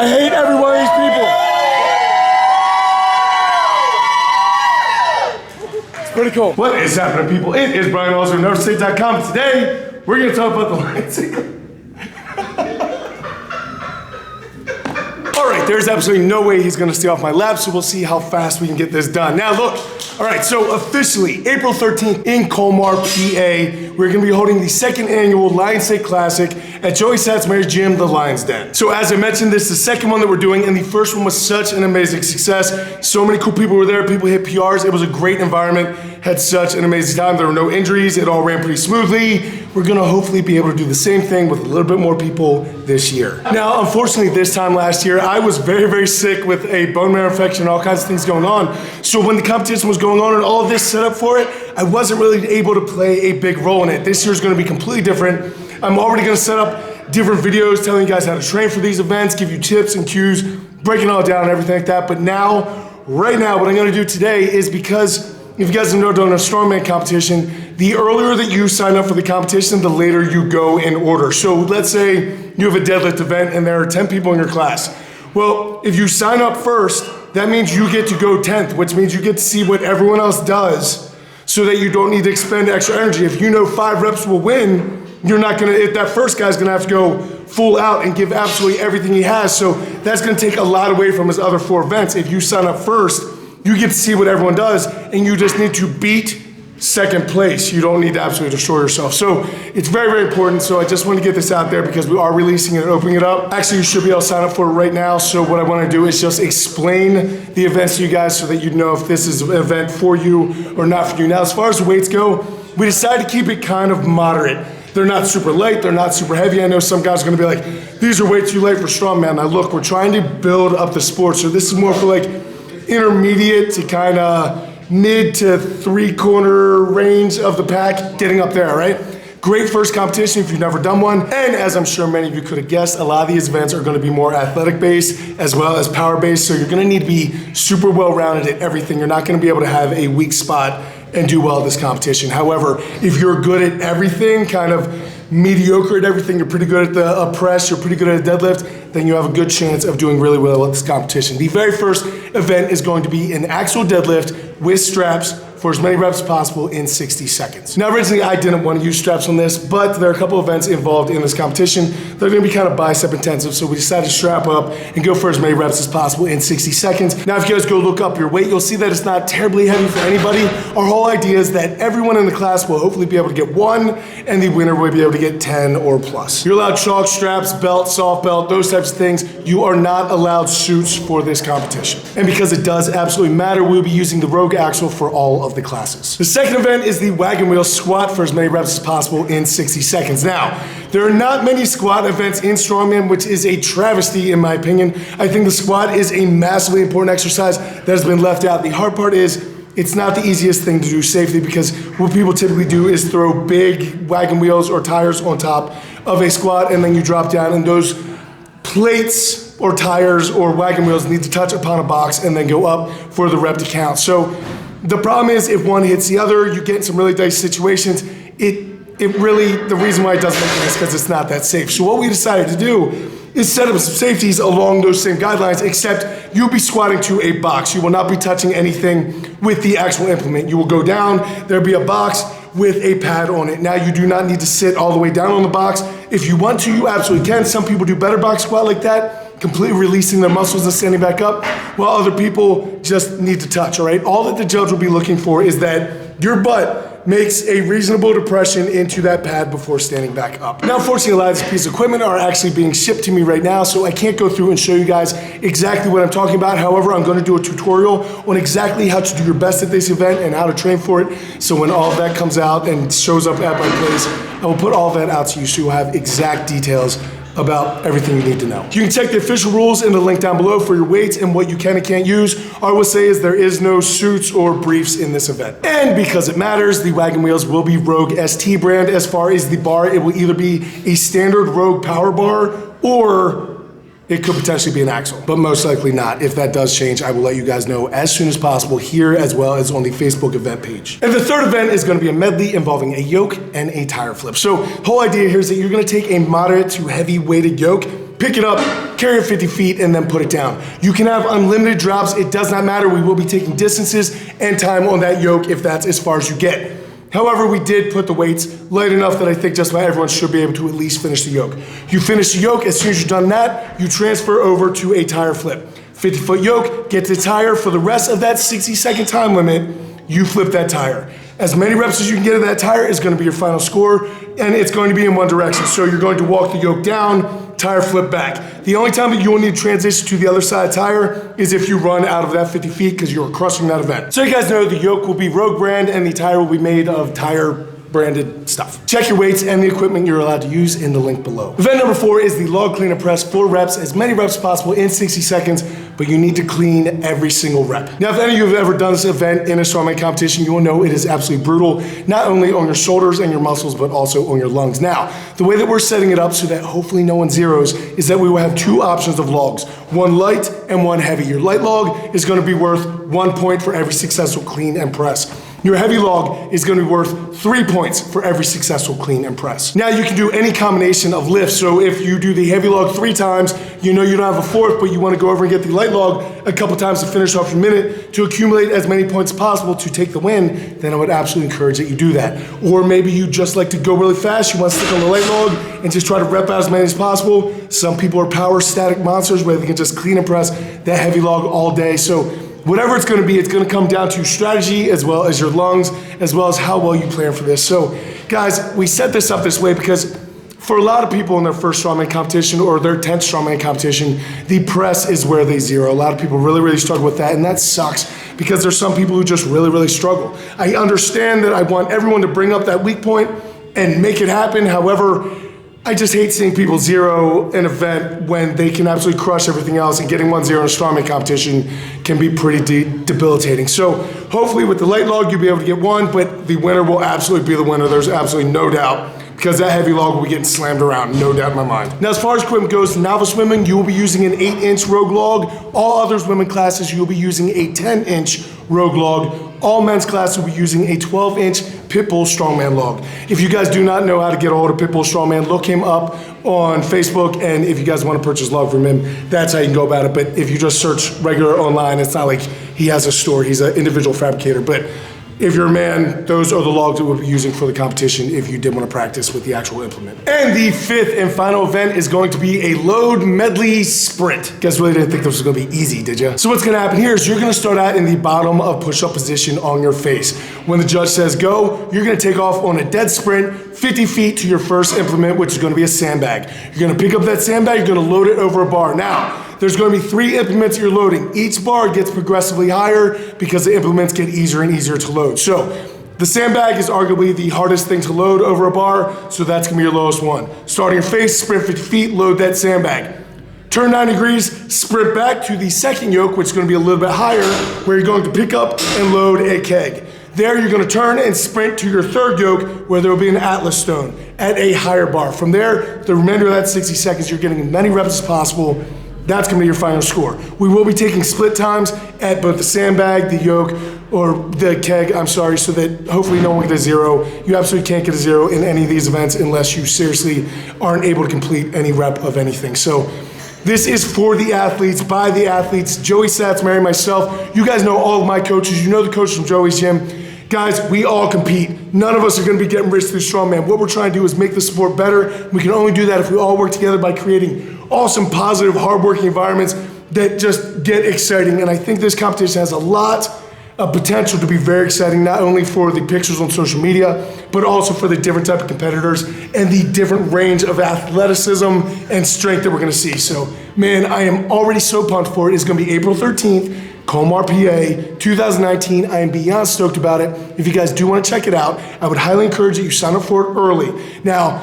I hate every one of these people. It's pretty cool. What is happening, people? It is Brian Alsruhe, NEVERsate.com. Today, we're gonna talk about the LIONSATE. All right, there's absolutely no way he's gonna stay off my lap, so we'll see how fast we can get this done. Now look, all right, so officially, April 13th in Colmar, PA, we're gonna be holding the second annual LIONSATE Classic at Joey Satsmayer's gym, the Lion's Den. So as I mentioned, this is the second one that we're doing, and the first one was such an amazing success. So many cool people were there, people hit PRs, it was a great environment, had such an amazing time, there were no injuries, it all ran pretty smoothly. We're gonna hopefully be able to do the same thing with a little bit more people this year. Now, unfortunately, this time last year, I was very, very sick with a bone marrow infection, all kinds of things going on. So when the competition was going on and all of this set up for it, I wasn't really able to play a big role in it. This year's gonna be completely different. I'm already gonna set up different videos telling you guys how to train for these events, give you tips and cues, breaking it all down and everything like that. But now, right now, what I'm gonna do today is because if you guys have never done a strongman competition, the earlier that you sign up for the competition, the later you go in order. So let's say you have a deadlift event and there are 10 people in your class. Well, if you sign up first, that means you get to go 10th, which means you get to see what everyone else does so that you don't need to expend extra energy. If you know 5 reps will win, you're not gonna, if that first guy's gonna have to go full out and give absolutely everything he has. So that's gonna take a lot away from his other 4 events. If you sign up first, you get to see what everyone does and you just need to beat second place. You don't need to absolutely destroy yourself. So it's very, very important. So I just want to get this out there because we are releasing it and opening it up. Actually, you should be able to sign up for it right now. So what I want to do is just explain the events to you guys so that you know if this is an event for you or not for you. Now, as far as the weights go, we decided to keep it kind of moderate. They're not super light, they're not super heavy. I know some guys are gonna be like, these are way too light for strongman. Now look, we're trying to build up the sport. So this is more for like intermediate to kind of mid to 3-quarter range of the pack, getting up there, right? Great first competition if you've never done one. And as I'm sure many of you could have guessed, a lot of these events are gonna be more athletic based as well as power based. So you're gonna need to be super well rounded at everything. You're not gonna be able to have a weak spot and do well at this competition. However, if you're good at everything, kind of mediocre at everything, you're pretty good at the press, you're pretty good at a deadlift, then you have a good chance of doing really well at this competition. The very first event is going to be an actual deadlift with straps for as many reps as possible in 60 seconds. Now, originally I didn't want to use straps on this, but there are a couple events involved in this competition. They're gonna be kind of bicep intensive, so we decided to strap up and go for as many reps as possible in 60 seconds. Now, if you guys go look up your weight, you'll see that it's not terribly heavy for anybody. Our whole idea is that everyone in the class will hopefully be able to get 1, and the winner will be able to get 10 or plus. You're allowed chalk, straps, belt, soft belt, those types of things. You are not allowed suits for this competition. And because it does absolutely matter, we'll be using the Rogue axle for all of the classes. The second event is the wagon wheel squat for as many reps as possible in 60 seconds. Now, there are not many squat events in strongman, which is a travesty in my opinion. I think the squat is a massively important exercise that has been left out. The hard part is it's not the easiest thing to do safely because what people typically do is throw big wagon wheels or tires on top of a squat and then you drop down and those plates or tires or wagon wheels need to touch upon a box and then go up for the rep to count. So the problem is if one hits the other, you get in some really dicey situations. It really, the reason why it doesn't make sense is because it's not that safe. So what we decided to do is set up some safeties along those same guidelines, except you'll be squatting to a box. You will not be touching anything with the actual implement. You will go down, there'll be a box with a pad on it. Now you do not need to sit all the way down on the box. If you want to, you absolutely can. Some people do better box squat like that, completely releasing their muscles and standing back up, while other people just need to touch, all right? All that the judge will be looking for is that your butt makes a reasonable depression into that pad before standing back up. Now, unfortunately, a lot of these pieces of equipment are actually being shipped to me right now, so I can't go through and show you guys exactly what I'm talking about. However, I'm gonna do a tutorial on exactly how to do your best at this event and how to train for it. So when all of that comes out and shows up at my place, I will put all of that out to you so you'll have exact details about everything you need to know. You can check the official rules in the link down below for your weights and what you can and can't use. All I will say is there is no suits or briefs in this event. And because it matters, the wagon wheels will be Rogue ST brand. As far as the bar, it will either be a standard Rogue power bar or it could potentially be an axle, but most likely not. If that does change, I will let you guys know as soon as possible here as well as on the Facebook event page. And the third event is gonna be a medley involving a yoke and a tire flip. So the whole idea here is that you're gonna take a moderate to heavy weighted yoke, pick it up, carry it 50 feet, and then put it down. You can have unlimited drops. It does not matter. We will be taking distances and time on that yoke if that's as far as you get. However, we did put the weights light enough that I think just about everyone should be able to at least finish the yoke. You finish the yoke, as soon as you've done that, you transfer over to a tire flip. 50-foot yoke, get the tire for the rest of that 60-second time limit, you flip that tire. As many reps as you can get of that tire is gonna be your final score, and it's going to be in one direction. So you're going to walk the yoke down, tire flip back. The only time that you will need to transition to the other side tire is if you run out of that 50 feet because you're crushing that event. So you guys know the yoke will be Rogue brand and the tire will be made of tire branded stuff. Check your weights and the equipment you're allowed to use in the link below. Event number 4 is the log clean and press, 4 reps, as many reps as possible in 60 seconds, but you need to clean every single rep. Now, if any of you have ever done this event in a strongman competition, you will know it is absolutely brutal, not only on your shoulders and your muscles, but also on your lungs. Now, the way that we're setting it up so that hopefully no one zeros is that we will have 2 options of logs, one light and one heavy. Your light log is gonna be worth 1 point for every successful clean and press. Your heavy log is gonna be worth 3 points for every successful clean and press. Now you can do any combination of lifts. So if you do the heavy log 3 times, you know you don't have a 4th, but you wanna go over and get the light log a couple times to finish off your minute to accumulate as many points as possible to take the win, then I would absolutely encourage that you do that. Or maybe you just like to go really fast, you wanna stick on the light log and just try to rep out as many as possible. Some people are power static monsters where they can just clean and press that heavy log all day. So whatever it's gonna be, it's gonna come down to strategy as well as your lungs, as well as how well you plan for this. So guys, we set this up this way because for a lot of people in their first strongman competition or their 10th strongman competition, the press is where they zero. A lot of people really struggle with that, and that sucks because there's some people who just really struggle. I understand that I want everyone to bring up that weak point and make it happen. However, I just hate seeing people zero an event when they can absolutely crush everything else, and getting 1-0 in a strongman competition can be pretty debilitating. So hopefully with the light log, you'll be able to get 1, but the winner will absolutely be the winner. There's absolutely no doubt, because that heavy log will be getting slammed around, no doubt in my mind. Now, as far as equipment goes, novice women, you will be using an 8-inch Rogue log. All others women classes, you will be using a 10-inch Rogue log. All men's classes will be using a 12-inch Pitbull Strongman log. If you guys do not know how to get a hold of Pitbull Strongman, look him up on Facebook, and if you guys want to purchase a log from him, that's how you can go about it. But if you just search regular online, it's not like he has a store, he's an individual fabricator. But if you're a man, those are the logs that we'll be using for the competition if you did want to practice with the actual implement. And the 5th and final event is going to be a load medley sprint. You guys really didn't think this was going to be easy, did you? So what's going to happen here is you're going to start out in the bottom of push-up position on your face. When the judge says go, you're going to take off on a dead sprint 50 feet to your first implement, which is going to be a sandbag. You're going to pick up that sandbag, you're going to load it over a bar. Now, there's going to be 3 implements you're loading. Each bar gets progressively higher because the implements get easier and easier to load. So the sandbag is arguably the hardest thing to load over a bar, so that's going to be your lowest one. Starting your face, sprint 50 feet, load that sandbag. Turn 90 degrees, sprint back to the second yoke, which is going to be a little bit higher, where you're going to pick up and load a keg. There you're going to turn and sprint to your third yoke, where there will be an Atlas stone at a higher bar. From there, the remainder of that 60 seconds, you're getting as many reps as possible. That's gonna be your final score. We will be taking split times at both the sandbag, the yoke, or the keg, I'm sorry, so that hopefully no one gets a 0. You absolutely can't get a 0 in any of these events unless you seriously aren't able to complete any rep of anything. So this is for the athletes, by the athletes. Joey Sats, Mary, myself. You guys know all of my coaches. You know the coaches from Joey's gym. Guys, we all compete. None of us are gonna be getting rich through strongman. What we're trying to do is make the sport better. We can only do that if we all work together by creating awesome, positive, hardworking environments that just get exciting. And I think this competition has a lot of potential to be very exciting, not only for the pictures on social media, but also for the different type of competitors and the different range of athleticism and strength that we're gonna see. So, man, I am already so pumped for it. It's gonna be April 13th, Colmar, PA, 2019. I am beyond stoked about it. If you guys do want to check it out, I would highly encourage that you sign up for it early. Now,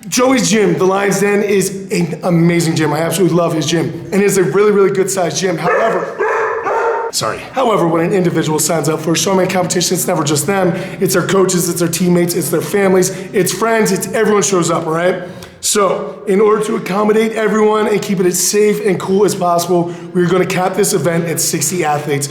Joey's gym, the Lion's Den, is an amazing gym. I absolutely love his gym, and it's a really good sized gym. However, when an individual signs up for a strongman competition, it's never just them. It's their coaches, it's their teammates, it's their families, it's friends, it's everyone shows up, all right? So, in order to accommodate everyone and keep it as safe and cool as possible, we're gonna cap this event at 60 athletes.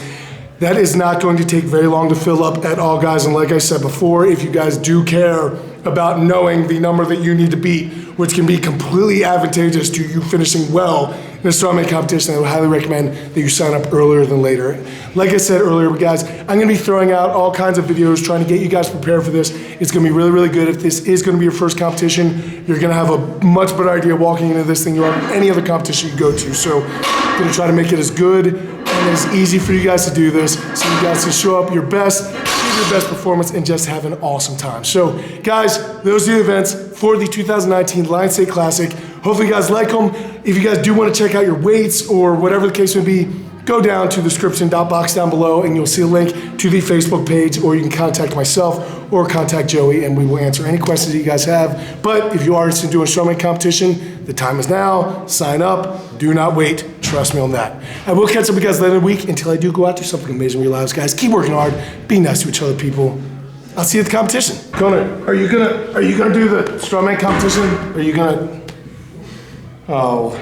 That is not going to take very long to fill up at all, guys. And like I said before, if you guys do care about knowing the number that you need to beat, which can be completely advantageous to you finishing well in a strongman competition. I would highly recommend that you sign up earlier than later. Like I said earlier, guys, I'm gonna be throwing out all kinds of videos trying to get you guys prepared for this. It's gonna be really, really good. If this is gonna be your first competition, you're gonna have a much better idea walking into this than you are any other competition you go to. So I'm gonna try to make it as good and as easy for you guys to do this so you guys can show up your best, give your best performance, and just have an awesome time. So guys, those are the events for the 2019 LIONSATE Classic. Hopefully you guys like them. If you guys do want to check out your weights or whatever the case may be, go down to the description box down below and you'll see a link to the Facebook page, or you can contact myself or contact Joey and we will answer any questions that you guys have. But if you are interested in doing a strongman competition, the time is now. Sign up. Do not wait. Trust me on that. I will catch up with you guys later in the week. Until I do go out, do something amazing in your lives, guys. Keep working hard. Be nice to each other, people. I'll see you at the competition. Connor, are you gonna do the strongman competition? Are you gonna? Oh.